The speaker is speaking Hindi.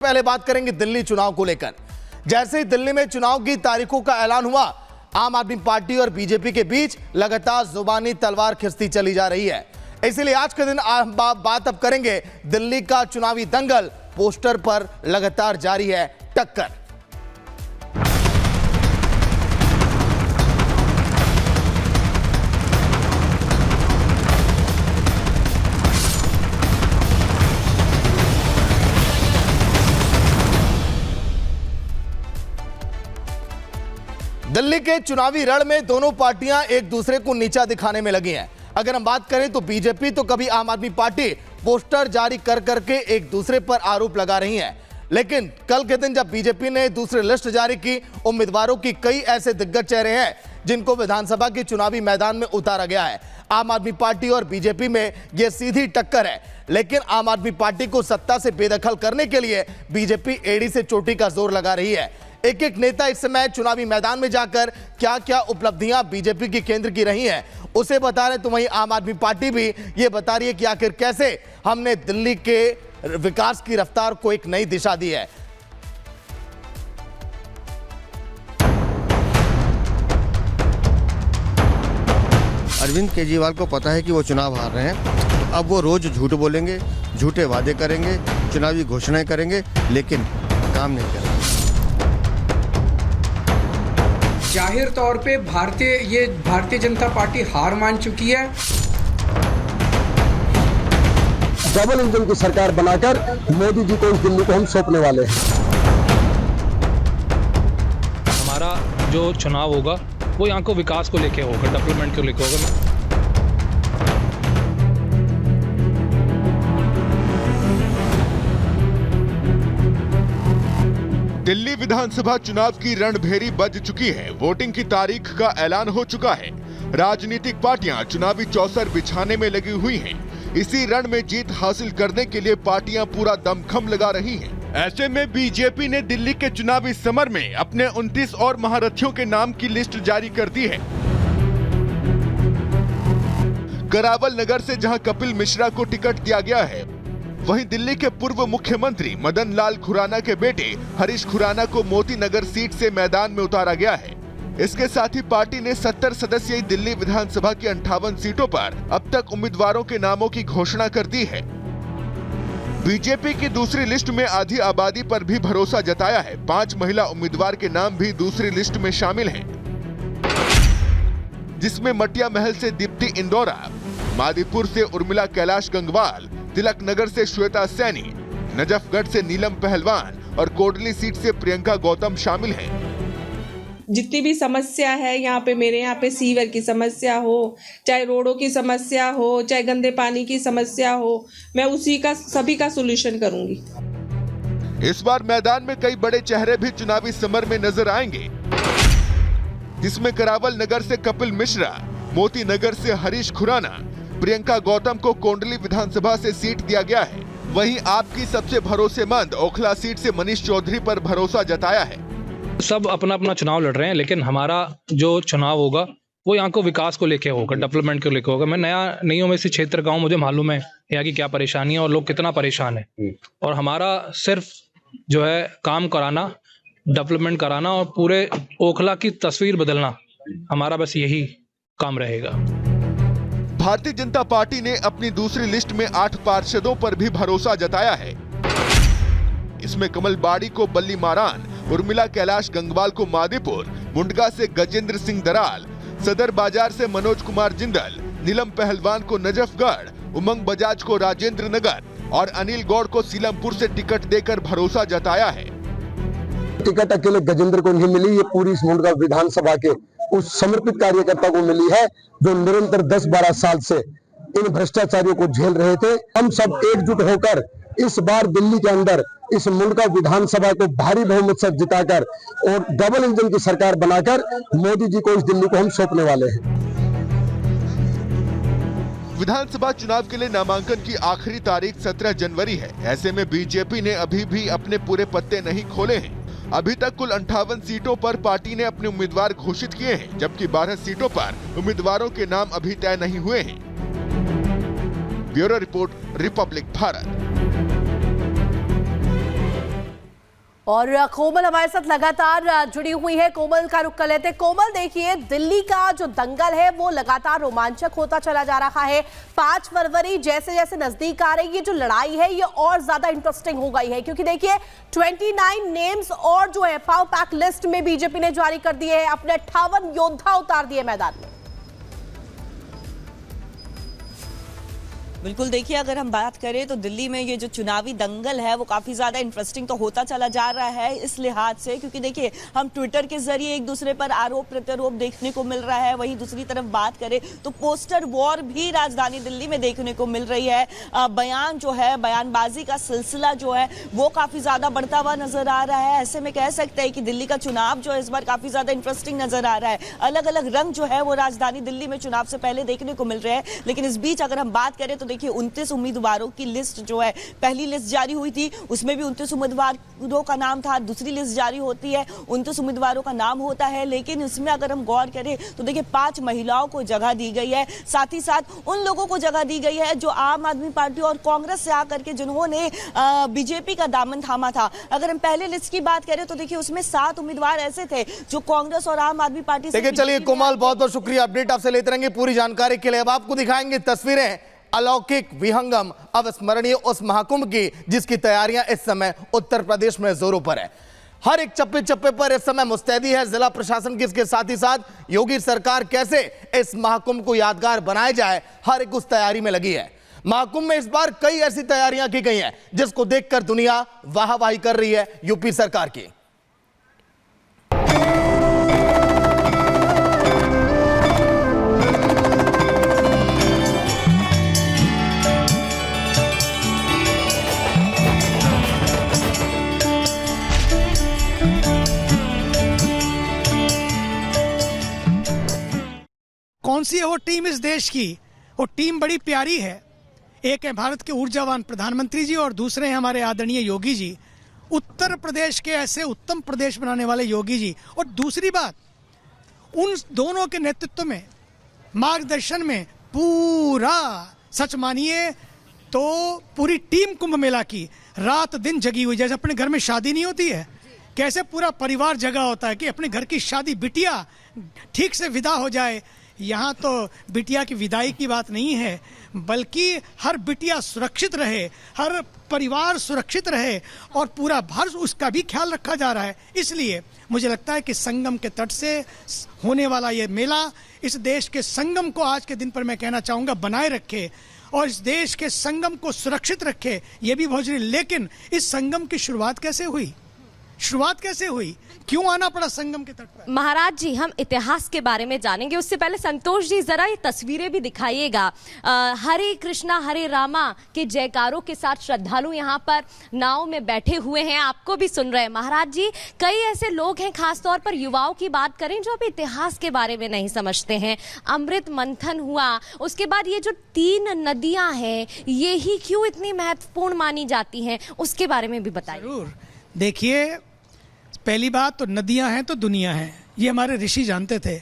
पहले बात करेंगे दिल्ली चुनाव को लेकर। जैसे ही दिल्ली में चुनाव की तारीखों का ऐलान हुआ, आम आदमी पार्टी और बीजेपी के बीच लगातार जुबानी तलवार खिंचती चली जा रही है। इसलिए आज के दिन बात अब करेंगे दिल्ली का चुनावी दंगल। पोस्टर पर लगातार जारी है टक्कर। दिल्ली के चुनावी रण में दोनों पार्टियां एक दूसरे को नीचा दिखाने में लगी हैं। अगर हम बात करें तो बीजेपी तो कभी आम आदमी पार्टी पोस्टर जारी कर करके एक दूसरे पर आरोप लगा रही है, लेकिन कल के दिन जब बीजेपी ने दूसरी लिस्ट जारी की, उम्मीदवारों की कई ऐसे दिग्गज चेहरे हैं जिनको विधानसभा के चुनावी मैदान में उतारा गया है। आम आदमी पार्टी और बीजेपी में यह सीधी टक्कर है, लेकिन आम आदमी पार्टी को सत्ता से बेदखल करने के लिए बीजेपी एड़ी से चोटी का जोर लगा रही है। एक एक नेता इस समय चुनावी मैदान में जाकर क्या क्या उपलब्धियां बीजेपी की केंद्र की रही हैं उसे बता रहे, तो वहीं आम आदमी पार्टी भी ये बता रही है कि आखिर कैसे हमने दिल्ली के विकास की रफ्तार को एक नई दिशा दी है। अरविंद केजरीवाल को पता है कि वो चुनाव हार रहे हैं, अब वो रोज झूठ बोलेंगे, झूठे वादे करेंगे, चुनावी घोषणाएं करेंगे, लेकिन काम नहीं करेंगे। जाहिर तौर पे भारतीय जनता पार्टी हार मान चुकी है। डबल इंजन की सरकार बनाकर मोदी जी को इस दिल्ली को हम सौंपने वाले हैं। हमारा जो चुनाव होगा वो यहाँ को विकास को लेके होगा, डेवलपमेंट को लेके होगा। दिल्ली विधानसभा चुनाव की रणभेरी बज चुकी है। वोटिंग की तारीख का ऐलान हो चुका है। राजनीतिक पार्टियां चुनावी चौसर बिछाने में लगी हुई हैं। इसी रण में जीत हासिल करने के लिए पार्टियां पूरा दमखम लगा रही हैं। ऐसे में बीजेपी ने दिल्ली के चुनावी समर में अपने 29 और महारथियों के नाम की लिस्ट जारी कर दी है। करावल नगर से जहां कपिल मिश्रा को टिकट दिया गया है, वहीं दिल्ली के पूर्व मुख्यमंत्री मदन लाल खुराना के बेटे हरीश खुराना को मोती नगर सीट से मैदान में उतारा गया है। इसके साथ ही पार्टी ने 70 सदस्यीय दिल्ली विधानसभा की 58 सीटों पर अब तक उम्मीदवारों के नामों की घोषणा कर दी है। बीजेपी की दूसरी लिस्ट में आधी आबादी पर भी भरोसा जताया है। 5 महिला उम्मीदवार के नाम भी दूसरी लिस्ट में शामिल हैं, जिसमें मटिया महल से दीप्ति इंदौरा, मादीपुर से उर्मिला कैलाश गंगवाल, तिलक नगर से श्वेता सैनी, नजफगढ़ से नीलम पहलवान और कोडली सीट से प्रियंका गौतम शामिल हैं। जितनी भी समस्या है यहाँ पे, मेरे यहाँ पे सीवर की समस्या हो, चाहे रोडों की समस्या हो, चाहे गंदे पानी की समस्या हो, मैं सभी का सलूशन करूंगी। इस बार मैदान में कई बड़े चेहरे भी चुनावी समर में नजर आएंगे, जिसमें करावल नगर से कपिल मिश्रा, मोती नगर से हरीश खुराना, प्रियंका गौतम को कोंडली विधानसभा से सीट दिया गया है। वहीं आपकी सबसे भरोसेमंद ओखला सीट से मनीष चौधरी पर भरोसा जताया है। सब अपना अपना चुनाव लड़ रहे हैं, लेकिन हमारा जो चुनाव होगा वो यहाँ को विकास को लेके होगा, डेवलपमेंट को लेके होगा। मैं नहीं हूँ मैं इसी क्षेत्र का हूँ, मुझे मालूम है यहाँ की क्या परेशानी है और लोग कितना परेशान है। और हमारा सिर्फ जो है काम कराना, डेवलपमेंट कराना और पूरे ओखला की तस्वीर बदलना, हमारा बस यही काम रहेगा। भारतीय जनता पार्टी ने अपनी दूसरी लिस्ट में 8 पार्षदों पर भी भरोसा जताया है। इसमें कमल बाड़ी को बल्ली मारान, उर्मिला कैलाश गंगवाल को मादीपुर, मुंडका से गजेंद्र सिंह दराल, सदर बाजार से मनोज कुमार जिंदल, नीलम पहलवान को नजफगढ़, उमंग बजाज को राजेंद्र नगर और अनिल गौड़ को सीलमपुर से टिकट देकर भरोसा जताया है। टिकट अकेले गजेंद्र को नहीं मिली, ये पूरी मुंडका विधानसभा के उस समर्पित कार्यकर्ता को मिली है जो निरंतर 10-12 साल से इन भ्रष्टाचारियों को झेल रहे थे। हम सब एकजुट होकर इस बार दिल्ली के अंदर इस मुंडका विधानसभा को भारी बहुमत से जिताकर और डबल इंजन की सरकार बनाकर मोदी जी को इस दिल्ली को हम सौंपने वाले हैं। विधानसभा चुनाव के लिए नामांकन की आखिरी तारीख 17 जनवरी है। ऐसे में बीजेपी ने अभी भी अपने पूरे पत्ते नहीं खोले हैं। अभी तक कुल 58 सीटों पर पार्टी ने अपने उम्मीदवार घोषित किए हैं, जबकि 12 सीटों पर उम्मीदवारों के नाम अभी तय नहीं हुए हैं। Bureau report, Republic Bharat. और कोमल हमारे साथ लगातार जुड़ी हुई है। कोमल का रुख कर लेते हैं। कोमल, देखिए, दिल्ली का जो दंगल है वो लगातार रोमांचक होता चला जा रहा है। 5 फरवरी जैसे जैसे नजदीक आ रही है, ये जो लड़ाई है ये और ज्यादा इंटरेस्टिंग हो गई है, क्योंकि देखिए 29 नेम्स और जो है पावर पैक लिस्ट में बीजेपी ने जारी कर दिए हैं। अपने 58 योद्धा उतार दिए मैदान में। बिल्कुल, देखिए, अगर हम बात करें तो दिल्ली में ये जो चुनावी दंगल है वो काफ़ी ज़्यादा इंटरेस्टिंग तो होता चला जा रहा है इस लिहाज से, क्योंकि देखिए हम ट्विटर के जरिए एक दूसरे पर आरोप प्रत्यारोप देखने को मिल रहा है। वहीं दूसरी तरफ बात करें तो पोस्टर वॉर भी राजधानी दिल्ली में देखने को मिल रही है। बयान जो है, बयानबाजी का सिलसिला जो है वो काफ़ी ज़्यादा बढ़ता हुआ नजर आ रहा है। ऐसे में कह सकते हैं कि दिल्ली का चुनाव जो है इस बार काफ़ी ज़्यादा इंटरेस्टिंग नजर आ रहा है। अलग अलग रंग जो है वो राजधानी दिल्ली में चुनाव से पहले देखने को मिल रहे हैं। लेकिन इस बीच अगर हम बात करें तो देखिए 29 उम्मीदवारों की लिस्ट जो है, पहली लिस्ट जारी हुई थी उसमें भी 29 उम्मीदवारों का नाम था। दूसरी लिस्ट जारी होती है 29 उम्मीदवारों का नाम होता है, लेकिन इसमें अगर हम गौर करें तो देखिए 5 महिलाओं को जगह दी गई है। साथ ही साथ उन लोगों को जगह दी गई है जो आम आदमी पार्टी और कांग्रेस से आकर के जिन्होंने बीजेपी का दामन थामा था। अगर हम पहले लिस्ट की बात करें तो देखिए उसमें 7 उम्मीदवार ऐसे थे जो कांग्रेस और आम आदमी पार्टी से। देखिए, चलिए कोमल, बहुत बहुत शुक्रिया, अपडेट आपसे लेते रहेंगे पूरी जानकारी के लिए। अब आपको दिखाएंगे तस्वीरें अलौकिक, विहंगम, अविस्मरणीय उस महाकुंभ की जिसकी तैयारियां इस समय उत्तर प्रदेश में जोरों पर है। हर एक चप्पे चप्पे पर इस समय मुस्तैदी है जिला प्रशासन की। इसके साथ ही साथ योगी सरकार कैसे इस महाकुंभ को यादगार बनाया जाए, हर एक उस तैयारी में लगी है। महाकुंभ में इस बार कई ऐसी तैयारियां की गई हैं जिसको देखकर दुनिया वाहवाही कर रही है यूपी सरकार की। कौन सी है वो टीम इस देश की? वो टीम बड़ी प्यारी है। एक है भारत के ऊर्जावान प्रधानमंत्री जी और दूसरे हैं हमारे आदरणीय योगी जी, उत्तर प्रदेश के ऐसे उत्तम प्रदेश बनाने वाले योगी जी। और दूसरी बात, उन दोनों के नेतृत्व में, मार्गदर्शन में पूरा, सच मानिए तो पूरी टीम कुंभ मेला की रात दिन जगी हुई। जैसे अपने घर में शादी नहीं होती है, कैसे पूरा परिवार जगा होता है कि अपने घर की शादी बिटिया ठीक से विदा हो जाए। यहाँ तो बिटिया की विदाई की बात नहीं है, बल्कि हर बिटिया सुरक्षित रहे, हर परिवार सुरक्षित रहे और पूरा भारत उसका भी ख्याल रखा जा रहा है। इसलिए मुझे लगता है कि संगम के तट से होने वाला ये मेला इस देश के संगम को आज के दिन पर मैं कहना चाहूँगा बनाए रखे और इस देश के संगम को सुरक्षित रखे, ये भी बहुत जरूरी। लेकिन इस संगम की शुरुआत कैसे हुई? क्यों आना पड़ा संगम के तट पर? महाराज जी, हम इतिहास के बारे में जानेंगे, उससे पहले संतोष जी जरा ये तस्वीरें भी दिखाइएगा। हरे कृष्णा हरे रामा के जयकारों के साथ श्रद्धालु यहाँ पर नाव में बैठे हुए हैं, आपको भी सुन रहे हैं। महाराज जी, कई ऐसे लोग हैं, खासतौर पर युवाओं की बात करें, जो अभी इतिहास के बारे में नहीं समझते हैं। अमृत मंथन हुआ, उसके बाद ये जो 3 नदियां हैं ये ही क्यों इतनी महत्वपूर्ण मानी जाती हैं, उसके बारे में भी बताइए। जरूर। देखिए, पहली बात तो नदियां हैं तो दुनिया है, ये हमारे ऋषि जानते थे।